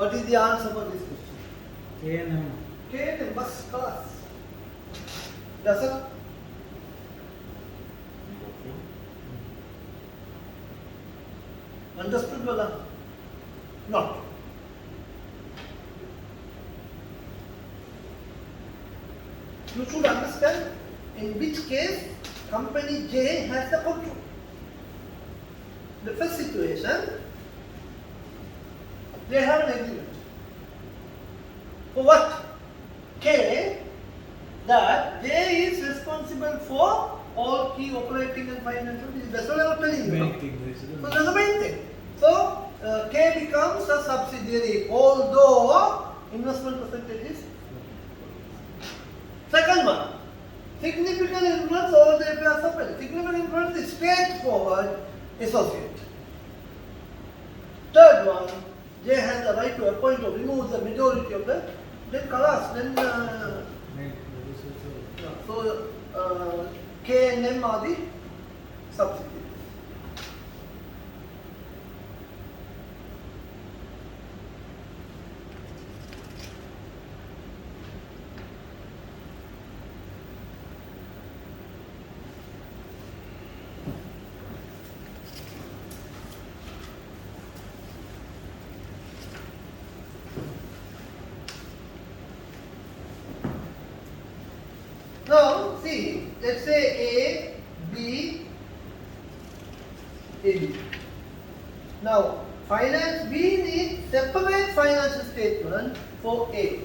What is the answer for this question? KNM. KNM, bus class. That's it. Understood, Bala? Not. You should understand in which case company J has the control. The first situation, they have an agreement. For what? K, that J is responsible for all key operating and financial things. That's what I was telling you. Main thing, So that's the main thing. So K becomes a subsidiary, although investment percentage is. Second one, significant influence over the affairs of wealth. Significant influence is straightforward associate. Third one, J has the right to appoint or remove the majority of the then class. Then so K and M are the subsidiaries. Now, see, let's say A, B, AB. Now, finance B needs separate financial statement for A,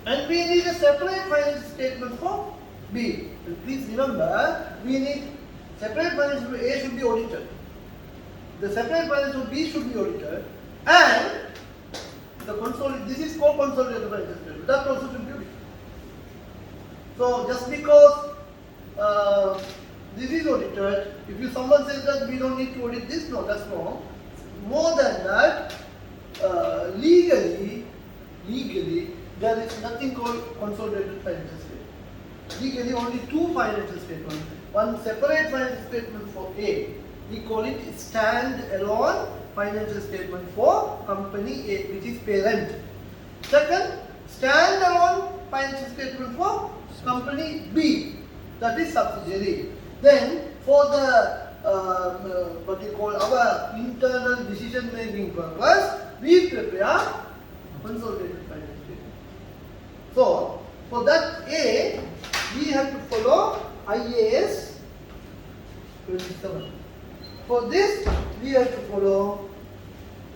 and we need a separate financial statement for B. Please remember, we need separate financial. A should be audited. The separate financial B should be audited, and the consolidated. This is called consolidated financial statement. That also should be audited. So just because this is audited, if someone says that we don't need to audit this, no, that's wrong. More than that, legally, there is nothing called consolidated financial statement. Legally, only two financial statements. One separate financial statement for A. We call it stand-alone financial statement for company A, which is parent. Second, stand-alone financial statement for company B, that is subsidiary. Then for the what we call our internal decision making purpose, we prepare consolidated financial statement. So for that A, we have to follow IAS 27. For this, we have to follow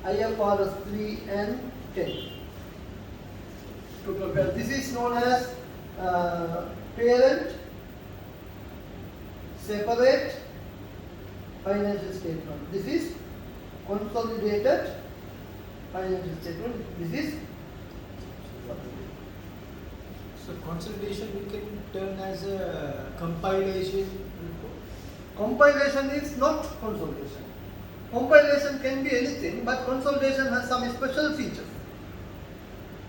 IFRS 3 and 10 to prepare. This is known as parent separate financial statement. This is consolidated financial statement. This is so consolidation we can turn as a compilation report. compilation is not consolidation. Compilation can be anything, but consolidation has some special features.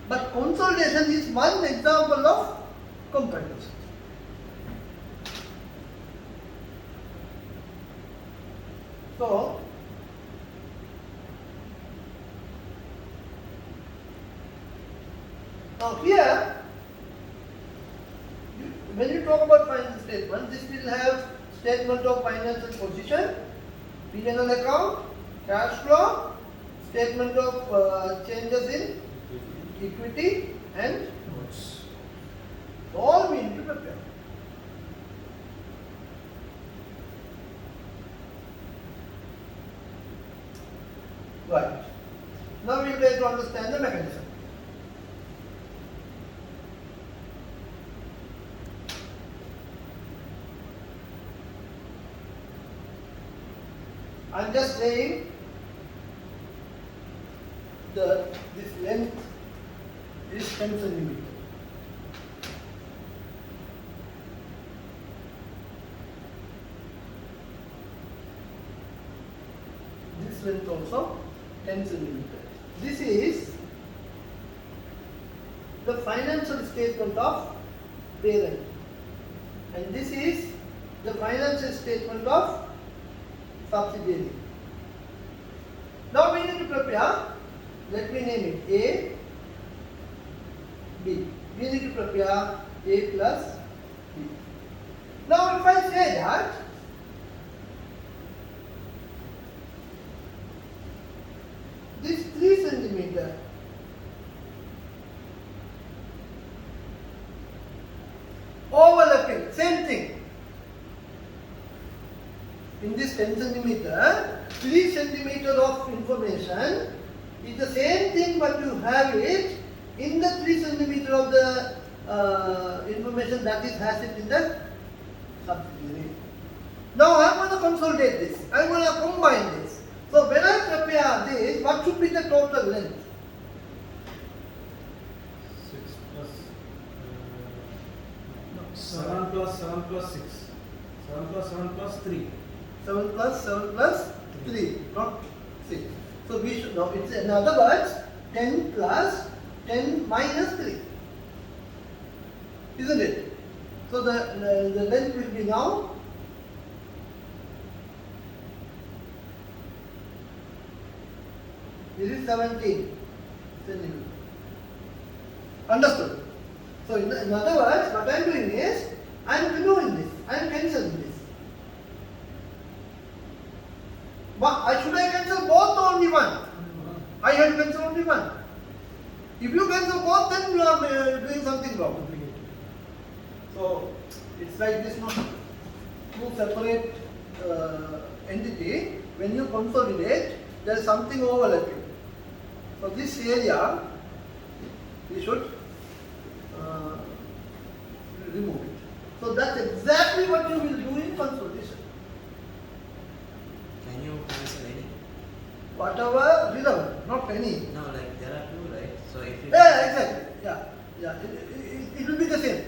But consolidation is one example of compilation. So, now here, when you talk about financial statement, this will have statement of financial position, P&L account, cash flow, statement of changes in equity and notes. All we need to prepare. Right. Now we will try to understand the mechanism. I am just saying that this length is 10 centimeters. This length also 10 centimeters. This is the financial statement of parent, and this is the financial statement of subsidiary. Now we need to prepare let me name it A, B. We need to prepare A plus B. Now if I say that this 3 centimeter overlapping, same thing. In this 10 centimeter, 3 centimeter of information is the same thing, but you have it in the 3 centimeter of the information that is has it in the subsidiary. Now I am going to consolidate this. I am going to combine this. So when I prepare this, what should be the total length? 6 plus 7 plus 7 plus 6. 7 plus 7 plus 3. 7 plus 7 plus 3, not 6. So we should know, it's in other words, 10 plus 10 minus 3. Isn't it? So the length will be now this is 17 centimeters. Understood? So in other words, what I am doing is, I am removing this, I am cancelling this. But should I cancel both or only one? I have to cancel only one. If you cancel both, then you are doing something wrong. So it's like this, no? Two separate entity. When you consolidate, there is something overlapping. So this area, we should remove it. So that's exactly what you will do in consolidation. Can you cancel any? Whatever relevant, not any. No, like there are two, right? So if you Yeah, exactly. Yeah. It will be the same.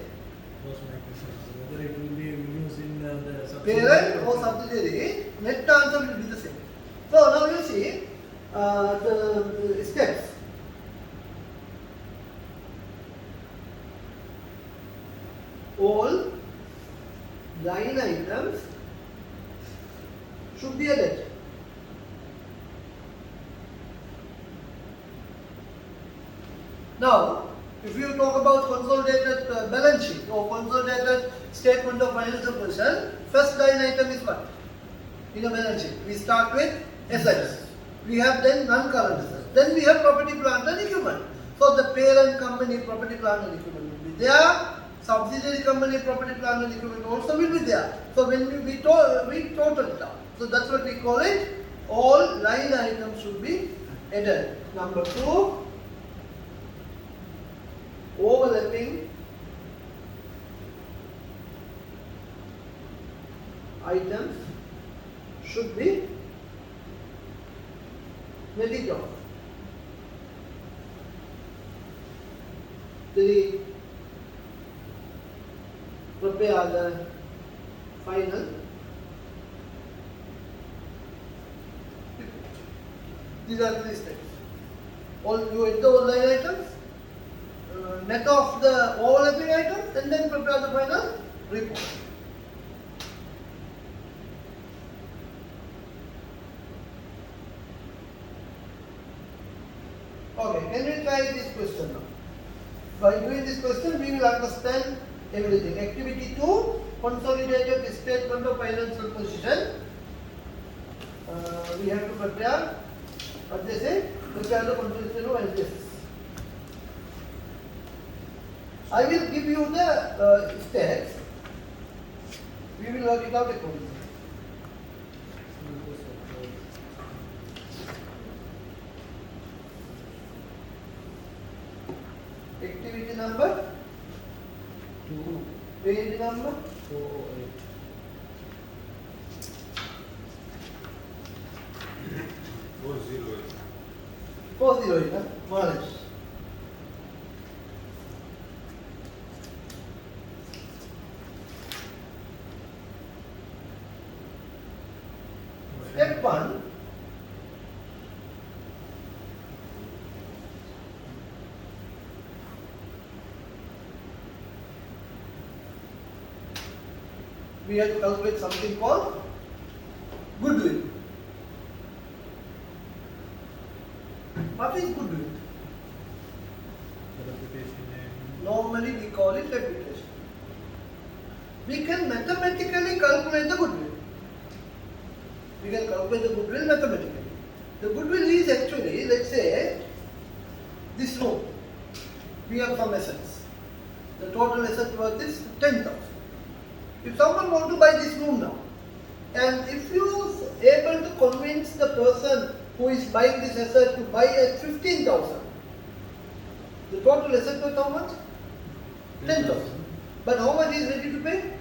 Was my question. So whether it will be used in the Parent or subsidiary, net answer will be the same. So now you see the steps. All line items should be added. Now, if you talk about consolidated balance sheet or consolidated statement of financial position, first line item is what? In a balance sheet, we start with assets. We have then non-current assets. Then we have property, plant and equipment. So the parent company property, plant and equipment will be there. Subsidiary company property, plant and equipment also will be there. So when we total it out. So that's what we call it. All line items should be added. Number 2. Overlapping items should be netted off. 3. Prepare the final. These are 3 steps. You enter all line items, net off the overlapping items, and then prepare the final report. Okay, can we try this question now? By doing this question, we will understand everything. Activity 2, consolidated statement of financial position. We have to prepare, what they say, prepare the consolidation of assets. I will give you the steps. We will work it out accordingly. Activity number 2. Page number 408. 408, huh? More or less. Step 1. We have to calculate something called goodwill. What is goodwill? Reputation and Normally we call it reputation. We can mathematically calculate the goodwill. We can calculate the goodwill mathematically. The goodwill is actually, let's say, this room. We have some assets. The total asset worth is 10,000. If someone wants to buy this room now, and if you are able to convince the person who is buying this asset to buy at 15,000, the total asset worth how much? 10,000. But how much is ready to pay?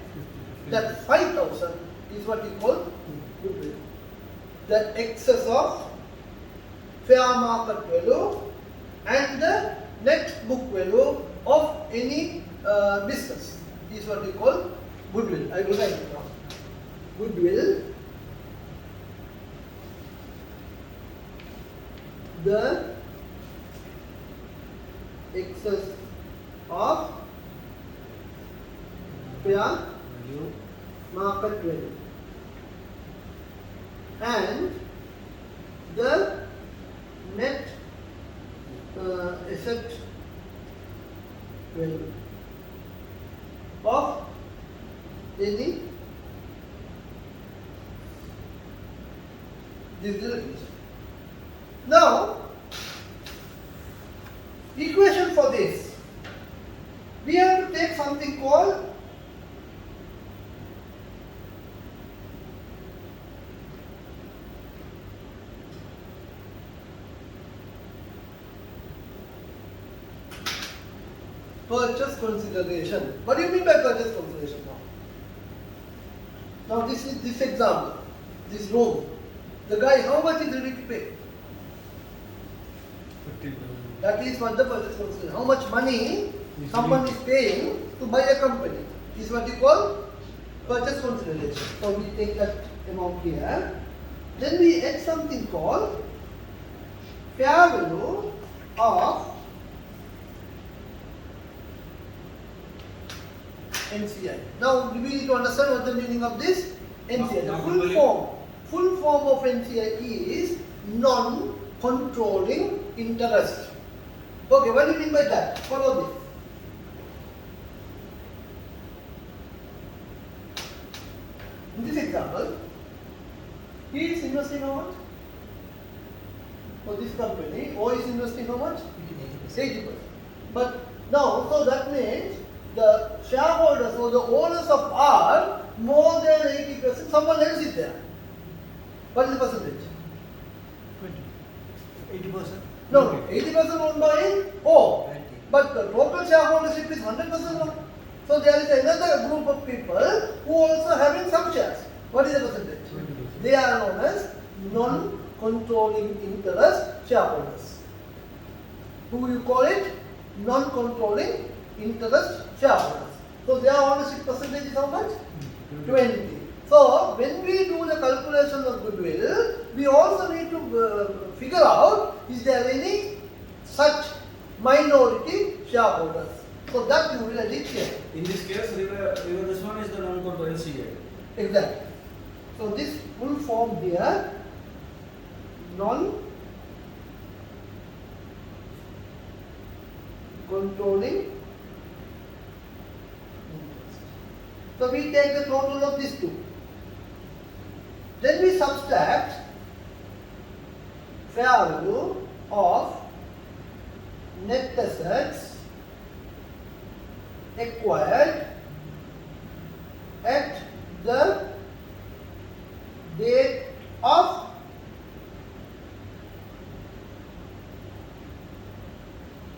That 5,000 is what we call goodwill. The excess of fair market value and the net book value of any business is what we call goodwill. I will write it down. Goodwill, the excess of fair Value. market value and the net asset value of any business. Now, equation for this, we have to take something called purchase consideration. What do you mean by purchase consideration now? Now this is this example, this room. The guy, how much is ready to pay? 15,000. That is what the purchase consideration. How much money someone is paying to buy a company is what you call purchase consideration. So we take that amount here. Then we add something called fair value of NCI. Now we need to understand what the meaning of this NCI. The full form of NCI is non-controlling interest. Okay, what do you mean by that? Follow this. In this example, he is investing how much? For this company, O is investing how much? 80%. But now, so that means the shareholders or the owners of R, more than 80%, someone else is there. What is the percentage? 80%. No, 80% owned by O. 20. But the total shareholdership is 100% owned. So there is another group of people who also having some shares. What is the percentage? 20%. They are known as non-controlling interest shareholders. Who you call it? Non-controlling interest shareholders. So their ownership percentage is how much? 20. So when we do the calculation of goodwill, we also need to figure out is there any such minority shareholders. So that you will edit here. In this case, this one is the non-controlling CA. Exactly. So this full form here, non-controlling interest. So we take the total of these two. Then we subtract fair value of net assets acquired at the date of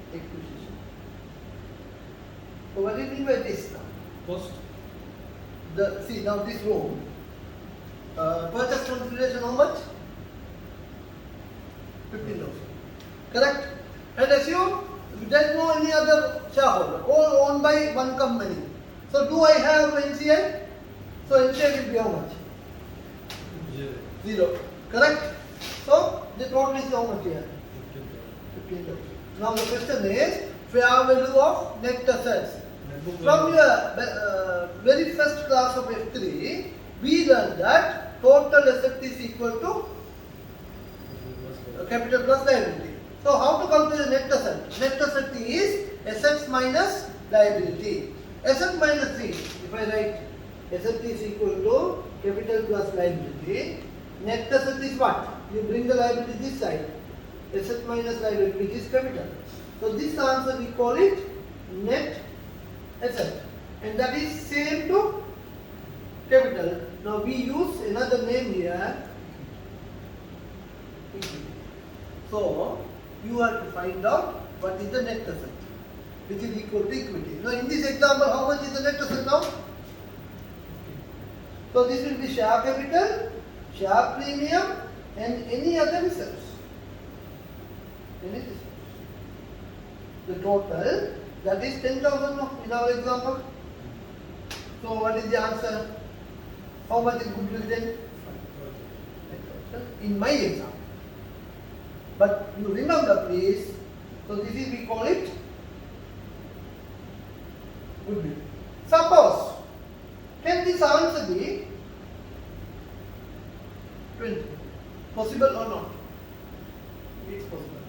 acquisition. So what do you mean by this now? Cost. See now this room, purchase consideration how much? 15,000. Correct? And assume there is no any other shareholder, all owned by one company. So do I have NCI? So NCI will be how much? 0. Correct? So the total is how much here? 15,000. Now the question is fair value of net assets. From your very first class of F3, we learned that total asset is equal to capital plus liability. So how to calculate net asset? Net asset is assets minus liability. Asset minus C. If I write asset is equal to capital plus liability, net asset is what? You bring the liability this side. Asset minus liability, which is capital. So this answer we call it net asset, and that is same to capital. Now we use another name here, equity. So you have to find out what is the net asset, which is equal to equity. Now in this example, how much is the net asset now? So this will be share capital, share premium, and any other reserves. Any reserves. The total, that is 10,000 in our example. So what is the answer? How much is goodwill then? 10,000 in my example. But you remember please, so this is, we call it goodwill. Suppose, can this answer be 20? Possible or not? It's possible.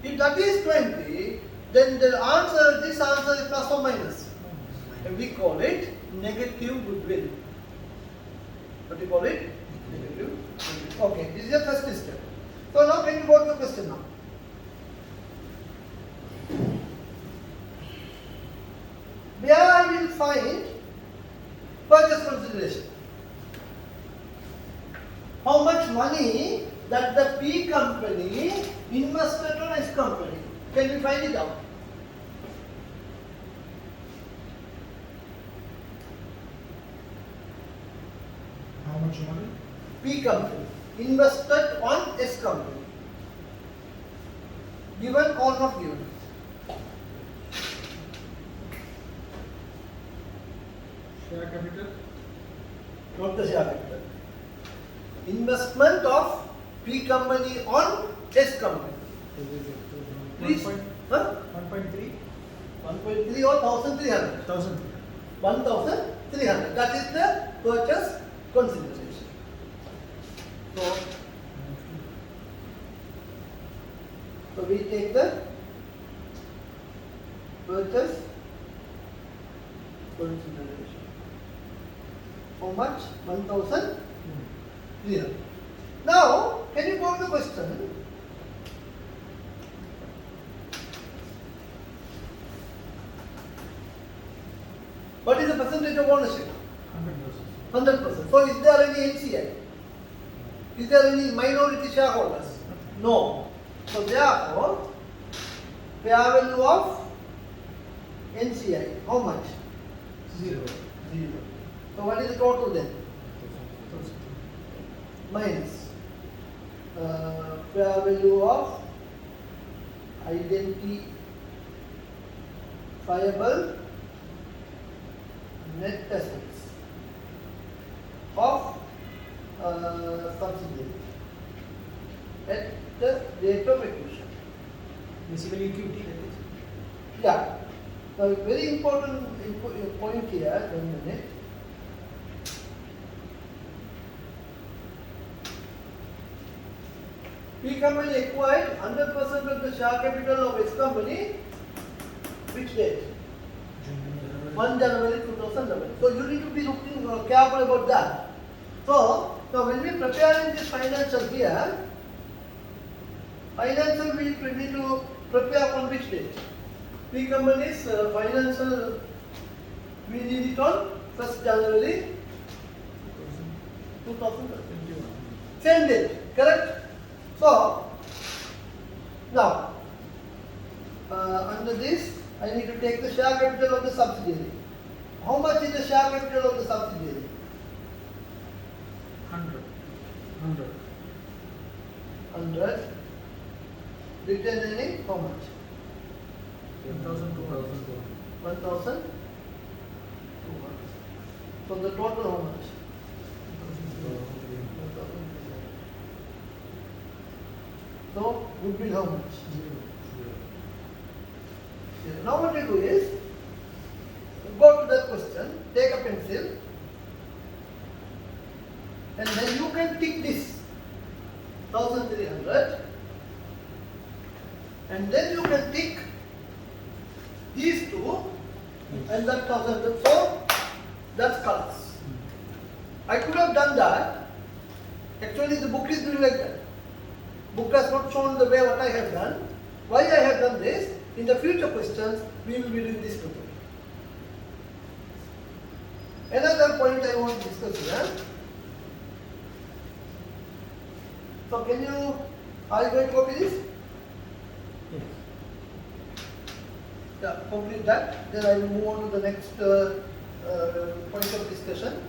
If that is 20, then the answer, this answer is plus or minus. And we call it negative goodwill. What do you call it? Negative goodwill. Okay, this is the first step. So now can you go to the question now? Where I will find purchase consideration. How much money that the P company invested on S company. Can we find it out? How much money? P company invested on S company. Given or not given? Share capital. Not the share capital. Investment of P company on S company. Please. 1.3. Huh? 1.3. 1.3 or 1,300. 1,000. 1,300. That is the purchase consideration. So we take the purchase consideration. How much? 1,300. Now, can you go to the question? What is the percentage of ownership? 100%. 100%. So is there any NCI? Is there any minority shareholders? No. So therefore, fair value of NCI, how much? 0. 0. So what is the total then? Minus fair value of identifiable net assets of subsidiary at the date of acquisition. Basically equity. Yeah. So very important point here, 1 minute. P company acquired 100% of the share capital of S company. Which date? 1 January 2011. So you need to be looking careful about that. So now when we prepare this financial here, financial we need to prepare on which date? P company's financial we need it on 1st January 2021. Same date, correct? So now under this I need to take the share capital of the subsidiary. How much is the share capital of the subsidiary? 100. 100. Retaining how much? 1,200. 1,200. So the total how much? 1,300. So goodwill how much? 0. Now what you do is, go to that question, take a pencil, and then you can tick this 1,300 and then you can tick these two, and that comes under. So that's colors. I could have done that. Actually, the book is doing like that. Book has not shown the way what I have done. Why I have done this? In the future questions, we will be doing this method. Another point I want to discuss here. So can you, are you going to copy this? Yes. Yeah, complete that. Then I will move on to the next point of discussion.